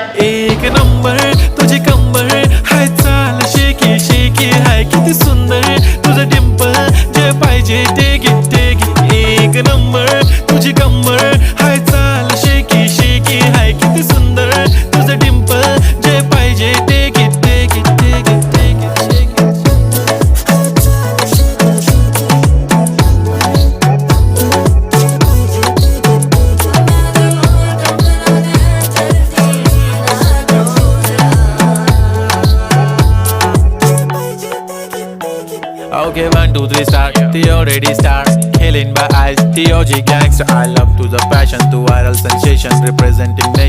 एक नंबर तुझी कंबर हाय, चाल शेकी शेकी हाय, किती सुंदर तुझं डिंपल, जे पाहिजे ते घे. एक नंबर तुझी कंबर हाय, चाल शेकी शेकी हाय, किती सुंदर तुझं डिंपल, जे पाहिजे ते घे. Okay, 1, 2, 3, start. The already start. Killing by eyes. The OG gangster. I love to the passion, to viral sensation, representing nation.